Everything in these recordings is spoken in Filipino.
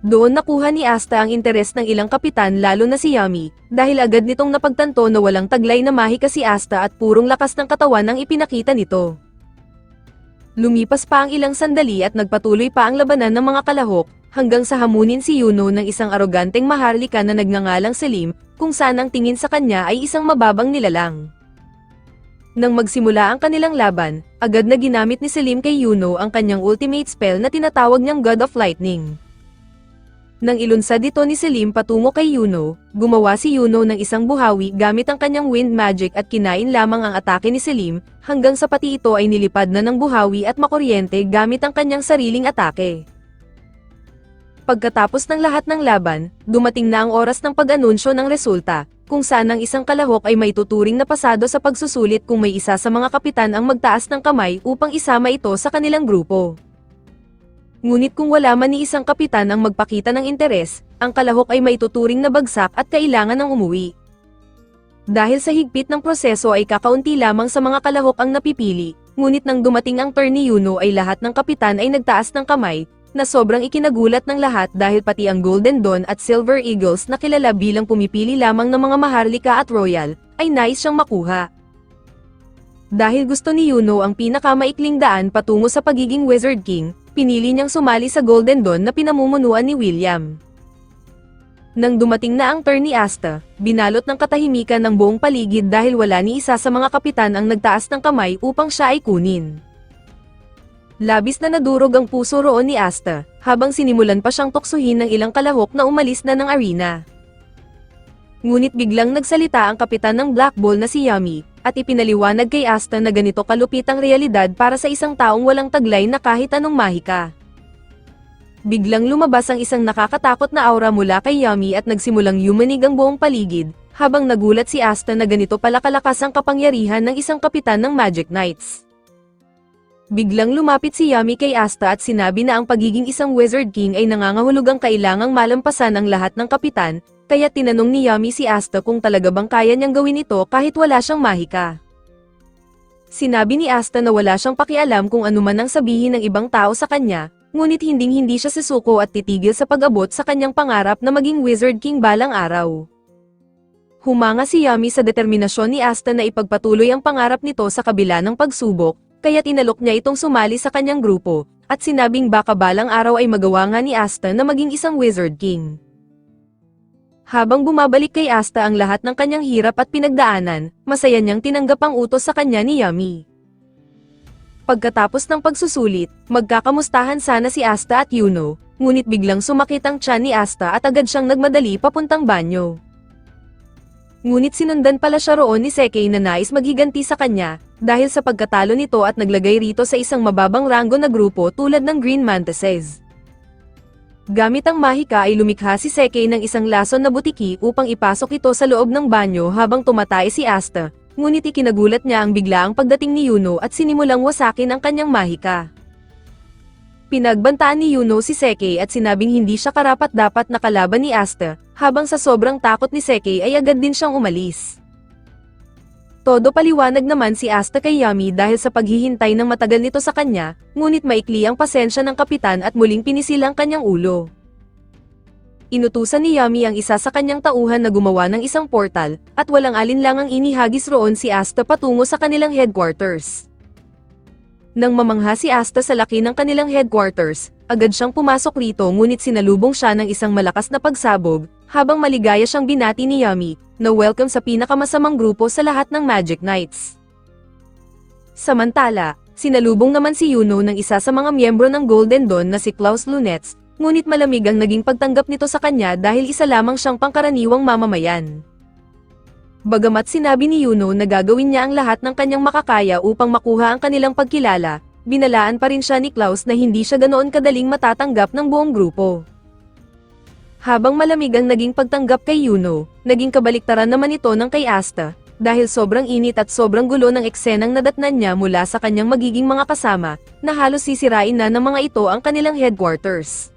Doon nakuha ni Asta ang interes ng ilang kapitan lalo na si Yami, dahil agad nitong napagtanto na walang taglay na mahika si Asta at purong lakas ng katawan ang ipinakita nito. Lumipas pa ang ilang sandali at nagpatuloy pa ang labanan ng mga kalahok, hanggang sa hamunin si Yuno ng isang aroganteng maharlika na nagngangalang Selim, kung saan ang tingin sa kanya ay isang mababang nilalang. Nang magsimula ang kanilang laban, agad na ginamit ni Selim kay Yuno ang kanyang ultimate spell na tinatawag niyang God of Lightning. Nang ilunsad ito ni Selim patungo kay Yuno, gumawa si Yuno ng isang buhawi gamit ang kanyang wind magic at kinain lamang ang atake ni Selim, hanggang sa pati ito ay nilipad na ng buhawi at makuryente gamit ang kanyang sariling atake. Pagkatapos ng lahat ng laban, dumating na ang oras ng pag-anunsyo ng resulta, kung saan ang isang kalahok ay may tuturing na pasado sa pagsusulit kung may isa sa mga kapitan ang magtaas ng kamay upang isama ito sa kanilang grupo. Ngunit kung wala man ni isang kapitan ang magpakita ng interes, ang kalahok ay may tuturing na bagsak at kailangan ng umuwi. Dahil sa higpit ng proseso ay kakaunti lamang sa mga kalahok ang napipili, ngunit nang dumating ang turn ni Yuno ay lahat ng kapitan ay nagtaas ng kamay, na sobrang ikinagulat ng lahat dahil pati ang Golden Dawn at Silver Eagles na kilala bilang pumipili lamang ng mga maharlika at royal, ay nais siyang makuha. Dahil gusto ni Yuno ang pinakamaikling daan patungo sa pagiging Wizard King, pinili niyang sumali sa Golden Dawn na pinamumunuan ni William. Nang dumating na ang turn ni Asta, binalot ng katahimikan ng buong paligid dahil wala ni isa sa mga kapitan ang nagtaas ng kamay upang siya ay kunin. Labis na nadurog ang puso roon ni Asta, habang sinimulan pa siyang tuksuhin ng ilang kalahok na umalis na ng arena. Ngunit biglang nagsalita ang kapitan ng Black Ball na si Yami, at ipinaliwanag kay Asta na ganito kalupit ang realidad para sa isang taong walang taglay na kahit anong mahika. Biglang lumabas ang isang nakakatakot na aura mula kay Yami at nagsimulang yumanig ang buong paligid, habang nagulat si Asta na ganito pala kalakas ang kapangyarihan ng isang kapitan ng Magic Knights. Biglang lumapit si Yami kay Asta at sinabi na ang pagiging isang Wizard King ay nangangahulugang kailangang malampasan ang lahat ng kapitan, kaya tinanong ni Yami si Asta kung talaga bang kaya niyang gawin ito kahit wala siyang mahika. Sinabi ni Asta na wala siyang pakialam kung ano man ang sabihin ng ibang tao sa kanya, ngunit hindi siya susuko at titigil sa pag-abot sa kanyang pangarap na maging Wizard King balang araw. Humanga si Yami sa determinasyon ni Asta na ipagpatuloy ang pangarap nito sa kabila ng pagsubok, kaya tinalok niya itong sumali sa kanyang grupo, at sinabing baka balang araw ay magawa nga ni Asta na maging isang Wizard King. Habang bumabalik kay Asta ang lahat ng kanyang hirap at pinagdaanan, masaya niyang tinanggap ang utos sa kanya ni Yami. Pagkatapos ng pagsusulit, magkakamustahan sana si Asta at Yuno, ngunit biglang sumakit ang tiyan ni Asta at agad siyang nagmadali papuntang banyo. Ngunit sinundan pala siya roon ni Sekei na nais maghiganti sa kanya, dahil sa pagkatalo nito at naglagay rito sa isang mababang ranggo na grupo tulad ng Green Mantises. Gamit ang mahika ay lumikha si Sekei ng isang lason na butiki upang ipasok ito sa loob ng banyo habang tumatay si Asta, ngunit ikinagulat niya ang biglaang pagdating ni Yuno at sinimulang wasakin ang kanyang mahika. Pinagbantaan ni Yuno si Sekei at sinabing hindi siya karapat-dapat na kalaban ni Asta, habang sa sobrang takot ni Sekei ay agad din siyang umalis. Todo paliwanag naman si Asta kay Yami dahil sa paghihintay ng matagal nito sa kanya, ngunit maikli ang pasensya ng kapitan at muling pinisil ang kanyang ulo. Inutusan ni Yami ang isa sa kanyang tauhan na gumawa ng isang portal, at walang alinlangang inihagis roon si Asta patungo sa kanilang headquarters. Nang mamangha si Asta sa laki ng kanilang headquarters, agad siyang pumasok rito ngunit sinalubong siya ng isang malakas na pagsabog, habang maligaya siyang binati ni Yami, na welcome sa pinakamasamang grupo sa lahat ng Magic Knights. Samantala, sinalubong naman si Yuno ng isa sa mga miyembro ng Golden Dawn na si Klaus Lunetz, ngunit malamig ang naging pagtanggap nito sa kanya dahil isa lamang siyang pangkaraniwang mamamayan. Bagamat sinabi ni Yuno na gagawin niya ang lahat ng kanyang makakaya upang makuha ang kanilang pagkilala, binalaan pa rin siya ni Klaus na hindi siya ganoon kadaling matatanggap ng buong grupo. Habang malamig ang naging pagtanggap kay Yuno, naging kabaliktaran naman ito ng kay Asta, dahil sobrang init at sobrang gulo ng eksenang nadatnan niya mula sa kanyang magiging mga kasama, na halos sisirain na ng mga ito ang kanilang headquarters.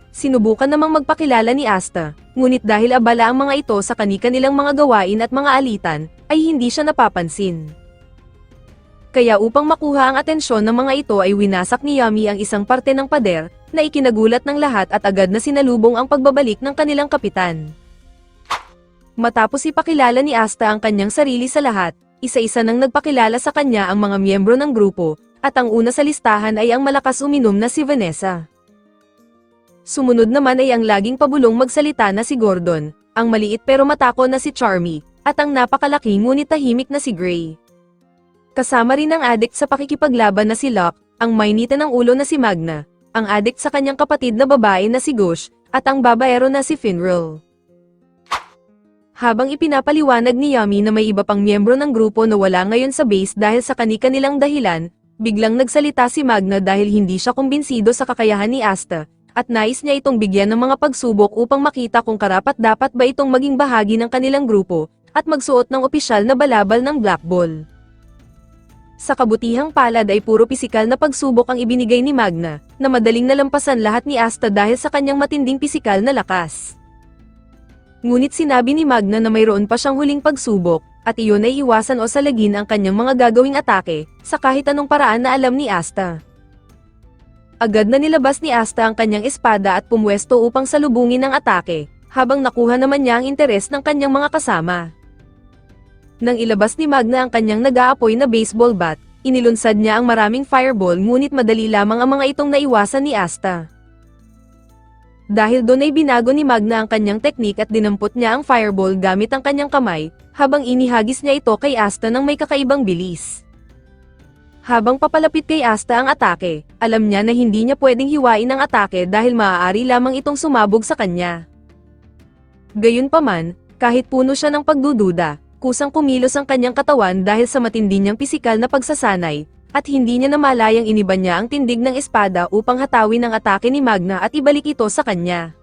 Sinubukan namang magpakilala ni Asta, ngunit dahil abala ang mga ito sa kani-kanilang mga gawain at mga alitan, ay hindi siya napapansin. Kaya upang makuha ang atensyon ng mga ito ay winasak ni Yami ang isang parte ng pader, na ikinagulat ng lahat at agad na sinalubong ang pagbabalik ng kanilang kapitan. Matapos ipakilala ni Asta ang kanyang sarili sa lahat, isa-isa nang nagpakilala sa kanya ang mga miyembro ng grupo, at ang una sa listahan ay ang malakas uminom na si Vanessa. Sumunod naman ay ang laging pabulong magsalita na si Gordon, ang maliit pero matako na si Charmy, at ang napakalaki ngunit tahimik na si Gray. Kasama rin ang adik sa pakikipaglaban na si Locke, ang mainita ng ulo na si Magna, ang adik sa kanyang kapatid na babae na si Gush, at ang babaero na si Finral. Habang ipinapaliwanag ni Yami na may iba pang miyembro ng grupo na wala ngayon sa base dahil sa kani-kanilang dahilan, biglang nagsalita si Magna dahil hindi siya kumbinsido sa kakayahan ni Asta, at nais niya itong bigyan ng mga pagsubok upang makita kung karapat-dapat ba itong maging bahagi ng kanilang grupo, at magsuot ng opisyal na balabal ng Black Ball. Sa kabutihang palad ay puro pisikal na pagsubok ang ibinigay ni Magna, na madaling nalampasan lahat ni Asta dahil sa kanyang matinding pisikal na lakas. Ngunit sinabi ni Magna na mayroon pa siyang huling pagsubok, at iyon ay iwasan o salagin ang kanyang mga gagawing atake, sa kahit anong paraan na alam ni Asta. Agad na nilabas ni Asta ang kanyang espada at pumwesto upang salubungin ang atake, habang nakuha naman niya ang interes ng kanyang mga kasama. Nang ilabas ni Magna ang kanyang nag-aapoy na baseball bat, inilunsad niya ang maraming fireball ngunit madali lamang ang mga itong naiwasan ni Asta. Dahil doon ay binago ni Magna ang kanyang teknik at dinampot niya ang fireball gamit ang kanyang kamay, habang inihagis niya ito kay Asta ng may kakaibang bilis. Habang papalapit kay Asta ang atake, alam niya na hindi niya pwedeng hiwain ang atake dahil maaari lamang itong sumabog sa kanya. Gayunpaman, kahit puno siya ng pagdududa, kusang kumilos ang kanyang katawan dahil sa matindi niyang pisikal na pagsasanay, at hindi niya namalayang iniba niya ang tindig ng espada upang hatawin ang atake ni Magna at ibalik ito sa kanya.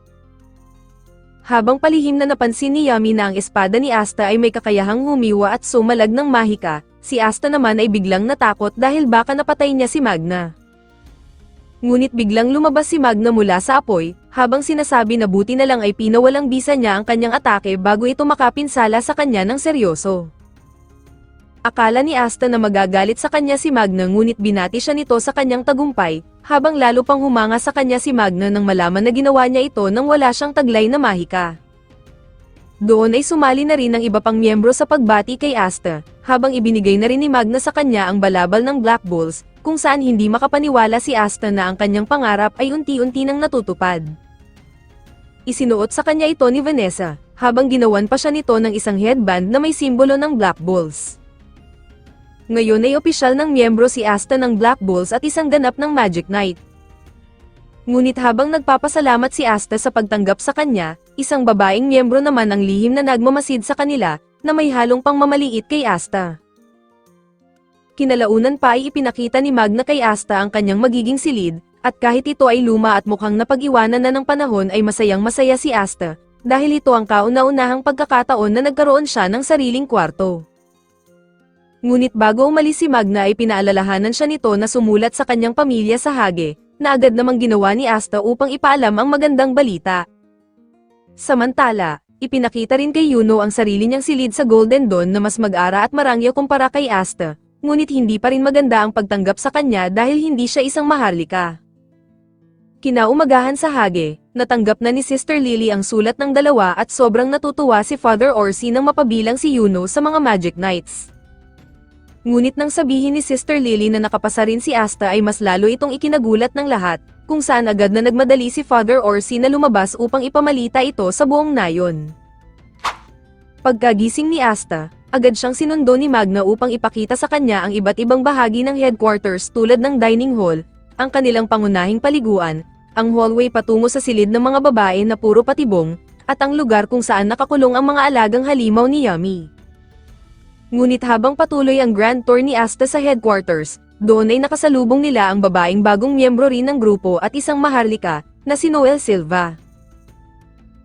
Habang palihim na napansin ni Yami na ang espada ni Asta ay may kakayahang humiwa at sumalag ng mahika, si Asta naman ay biglang natakot dahil baka napatay niya si Magna. Ngunit biglang lumabas si Magna mula sa apoy, habang sinasabi na buti na lang ay pinawalang bisa niya ang kanyang atake bago ito makapinsala sa kanya ng seryoso. Akala ni Asta na magagalit sa kanya si Magna ngunit binati siya nito sa kanyang tagumpay, habang lalo pang humanga sa kanya si Magna nang malaman na ginawa niya ito nang wala siyang taglay na mahika. Doon ay sumali na rin ang iba pang miyembro sa pagbati kay Asta, habang ibinigay na rin ni Magna sa kanya ang balabal ng Black Balls, kung saan hindi makapaniwala si Asta na ang kanyang pangarap ay unti-unti nang natutupad. Isinuot sa kanya ito ni Vanessa, habang ginawan pa siya nito ng isang headband na may simbolo ng Black Balls. Ngayon ay opisyal ng miyembro si Asta ng Black Balls at isang ganap ng Magic Knight. Ngunit habang nagpapasalamat si Asta sa pagtanggap sa kanya, isang babaeng miyembro naman ang lihim na nagmamasid sa kanila, na may halong pangmamaliit kay Asta. Kinalaunan pa ay ipinakita ni Magna kay Asta ang kanyang magiging silid, at kahit ito ay luma at mukhang napag-iwanan na ng panahon ay masayang-masaya si Asta, dahil ito ang kauna-unahang pagkakataon na nagkaroon siya ng sariling kwarto. Ngunit bago umalis si Magna ay pinaalalahanan siya nito na sumulat sa kanyang pamilya sa Hage, na agad namang ginawa ni Asta upang ipaalam ang magandang balita. Samantala, ipinakita rin kay Yuno ang sarili niyang silid sa Golden Dawn na mas mag-ara at marangya kumpara kay Asta, ngunit hindi pa rin maganda ang pagtanggap sa kanya dahil hindi siya isang maharlika. Kinaumagahan sa Hage, natanggap na ni Sister Lily ang sulat ng dalawa at sobrang natutuwa si Father Orsi nang mapabilang si Yuno sa mga Magic Knights. Ngunit nang sabihin ni Sister Lily na nakapasa rin si Asta ay mas lalo itong ikinagulat ng lahat, kung saan agad na nagmadali si Father Orsi na lumabas upang ipamalita ito sa buong nayon. Pagkagising ni Asta, agad siyang sinundo ni Magna upang ipakita sa kanya ang iba't ibang bahagi ng headquarters tulad ng dining hall, ang kanilang pangunahing paliguan, ang hallway patungo sa silid ng mga babae na puro patibong, at ang lugar kung saan nakakulong ang mga alagang halimaw ni Yami. Ngunit habang patuloy ang grand tour ni Asta sa headquarters, doon ay nakasalubong nila ang babaeng bagong miyembro rin ng grupo at isang maharlika, na si Noel Silva.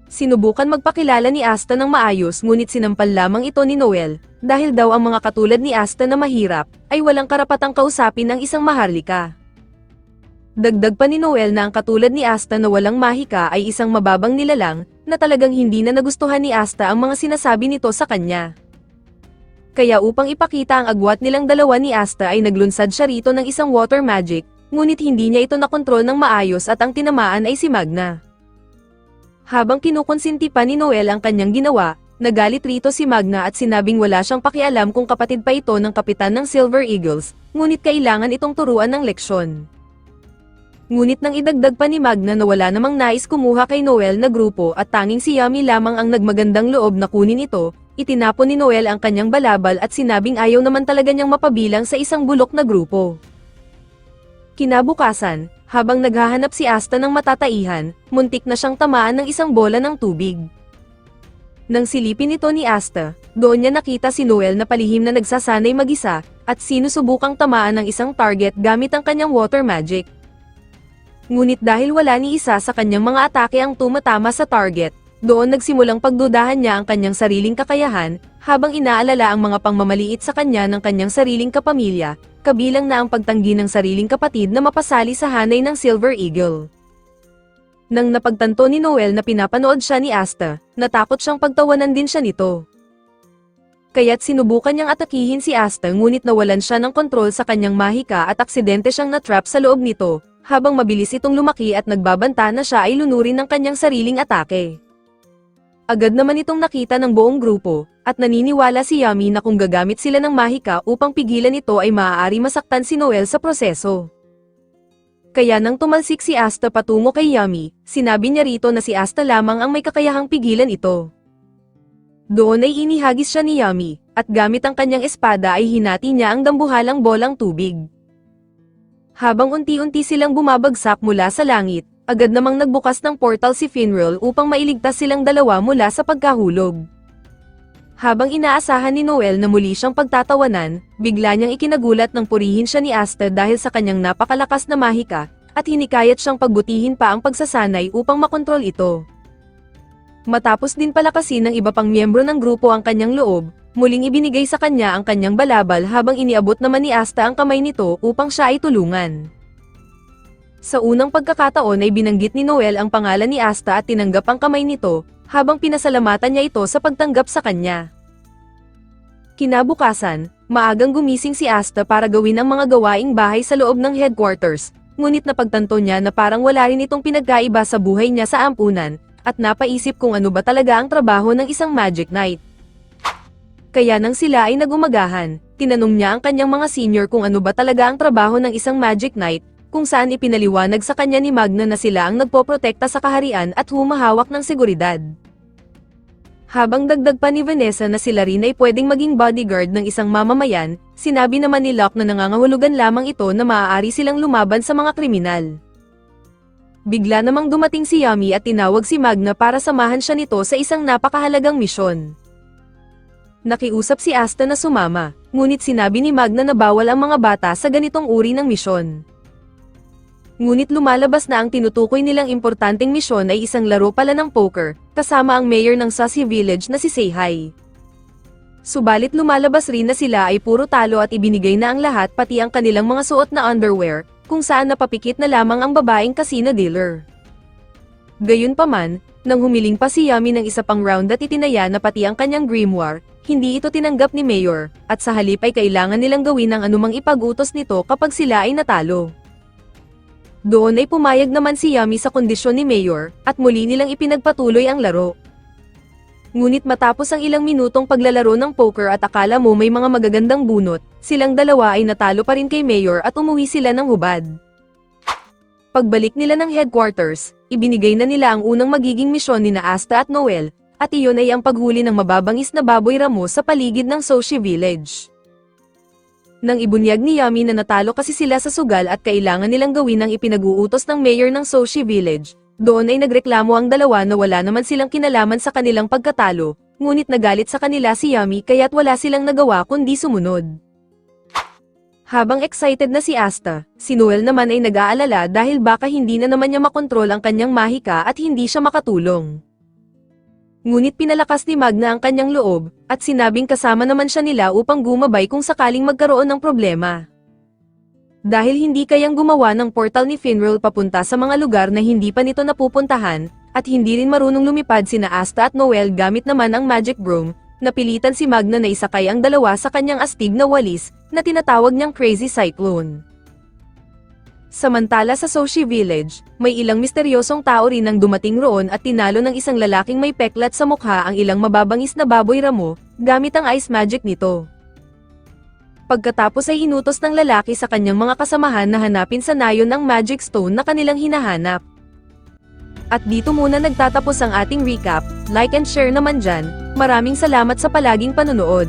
Sinubukan magpakilala ni Asta ng maayos ngunit sinampal lamang ito ni Noel, dahil daw ang mga katulad ni Asta na mahirap, ay walang karapatang kausapin ng isang maharlika. Dagdag pa ni Noel na ang katulad ni Asta na walang mahika ay isang mababang nilalang, na talagang hindi na nagustuhan ni Asta ang mga sinasabi nito sa kanya. Kaya upang ipakita ang agwat nilang dalawa ni Asta ay naglunsad siya rito ng isang water magic, ngunit hindi niya ito nakontrol ng maayos at ang tinamaan ay si Magna. Habang kinukonsinti pa ni Noel ang kanyang ginawa, nagalit rito si Magna at sinabing wala siyang pakialam kung kapatid pa ito ng kapitan ng Silver Eagles, ngunit kailangan itong turuan ng leksyon. Ngunit nang idagdag pa ni Magna na wala namang nais kumuha kay Noel na grupo at tanging si Yami lamang ang nagmagandang loob na kunin ito, itinapon ni Noel ang kanyang balabal at sinabing ayaw naman talaga niyang mapabilang sa isang bulok na grupo. Kinabukasan, habang naghahanap si Asta ng matataihan, muntik na siyang tamaan ng isang bola ng tubig. Nang silipin ito ni Asta, doon niya nakita si Noel na palihim na nagsasanay mag-isa, at sinusubukang tamaan ng isang target gamit ang kanyang water magic. Ngunit dahil wala ni isa sa kanyang mga atake ang tumatama sa target, doon nagsimulang pagdudahan niya ang kanyang sariling kakayahan, habang inaalala ang mga pangmamaliit sa kanya ng kanyang sariling kapamilya, kabilang na ang pagtanggi ng sariling kapatid na mapasali sa hanay ng Silver Eagle. Nang napagtanto ni Noel na pinapanood siya ni Asta, natakot siyang pagtawanan din siya nito. Kaya't sinubukan niyang atakihin si Asta ngunit nawalan siya ng kontrol sa kanyang mahika at aksidente siyang natrap sa loob nito, habang mabilis itong lumaki at nagbabanta na siya ay lunurin ng kanyang sariling atake. Agad naman itong nakita ng buong grupo, at naniniwala si Yami na kung gagamit sila ng mahika upang pigilan ito ay maaari masaktan si Noel sa proseso. Kaya nang tumalsik si Asta patungo kay Yami, sinabi niya rito na si Asta lamang ang may kakayahang pigilan ito. Doon ay inihagis siya ni Yami, at gamit ang kanyang espada ay hinati niya ang dambuhalang bolang tubig. Habang unti-unti silang bumabagsak mula sa langit, agad namang nagbukas ng portal si Finral upang mailigtas silang dalawa mula sa pagkahulog. Habang inaasahan ni Noel na muli siyang pagtatawanan, bigla niyang ikinagulat nang purihin siya ni Asta dahil sa kanyang napakalakas na mahika, at hinikayat siyang pagbutihin pa ang pagsasanay upang makontrol ito. Matapos din palakasin ng iba pang miyembro ng grupo ang kanyang loob, muling ibinigay sa kanya ang kanyang balabal habang iniabot naman ni Asta ang kamay nito upang siya ay tulungan. Sa unang pagkakataon ay binanggit ni Noel ang pangalan ni Asta at tinanggap ang kamay nito, habang pinasalamatan niya ito sa pagtanggap sa kanya. Kinabukasan, maagang gumising si Asta para gawin ang mga gawaing bahay sa loob ng headquarters, ngunit napagtanto niya na parang wala rin itong pinagkaiba sa buhay niya sa ampunan, at napaisip kung ano ba talaga ang trabaho ng isang Magic Knight. Kaya nang sila ay nagumagahan, tinanong niya ang kanyang mga senior kung ano ba talaga ang trabaho ng isang Magic Knight, kung saan ipinaliwanag sa kanya ni Magna na sila ang nagpoprotekta sa kaharian at humahawak ng seguridad. Habang dagdag pa ni Vanessa na sila rin ay pwedeng maging bodyguard ng isang mamamayan, sinabi naman ni Locke na nangangahulugan lamang ito na maaari silang lumaban sa mga kriminal. Bigla namang dumating si Yami at tinawag si Magna para samahan siya nito sa isang napakahalagang misyon. Nakiusap si Asta na sumama, ngunit sinabi ni Magna na bawal ang mga bata sa ganitong uri ng misyon. Ngunit lumalabas na ang tinutukoy nilang importanteng misyon ay isang laro pala ng poker, kasama ang mayor ng Sassy Village na si Seihai. Subalit lumalabas rin na sila ay puro talo at ibinigay na ang lahat pati ang kanilang mga suot na underwear, kung saan napapikit na lamang ang babaeng casino dealer. Gayunpaman, nang humiling pa si Yami ng isa pang round at itinaya na pati ang kanyang grimoire, hindi ito tinanggap ni Mayor, at sa halip ay kailangan nilang gawin ang anumang ipag-utos nito kapag sila ay natalo. Doon ay pumayag naman si Yami sa kondisyon ni Mayor, at muli nilang ipinagpatuloy ang laro. Ngunit matapos ang ilang minutong paglalaro ng poker at akala mo may mga magagandang bunot, silang dalawa ay natalo pa rin kay Mayor at umuwi sila ng hubad. Pagbalik nila ng headquarters, ibinigay na nila ang unang magiging misyon ni Asta at Noel, at iyon ay ang paghuli ng mababangis na baboy ramo sa paligid ng Soshi Village. Nang ibunyag ni Yami na natalo kasi sila sa sugal at kailangan nilang gawin ang ipinag-uutos ng mayor ng Soshi Village, doon ay nagreklamo ang dalawa na wala naman silang kinalaman sa kanilang pagkatalo, ngunit nagalit sa kanila si Yami kaya't wala silang nagawa kundi sumunod. Habang excited na si Asta, si Noel naman ay nag-aalala dahil baka hindi na naman niya makontrol ang kanyang mahika at hindi siya makatulong. Ngunit pinalakas ni Magna ang kanyang loob, at sinabing kasama naman siya nila upang gumabay kung sakaling magkaroon ng problema. Dahil hindi kayang gumawa ng portal ni Finral papunta sa mga lugar na hindi pa nito napupuntahan, at hindi rin marunong lumipad sina Asta at Noel gamit naman ang Magic Broom, napilitan si Magna na isakay ang dalawa sa kanyang astig na walis, na tinatawag niyang Crazy Cyclone. Samantala sa Soshi Village, may ilang misteryosong tao rin ang dumating roon at tinalo ng isang lalaking may peklat sa mukha ang ilang mababangis na baboy ramo, gamit ang ice magic nito. Pagkatapos ay inutos ng lalaki sa kanyang mga kasamahan na hanapin sa nayon ang magic stone na kanilang hinahanap. At dito muna nagtatapos ang ating recap, like and share naman dyan, maraming salamat sa palaging panonood.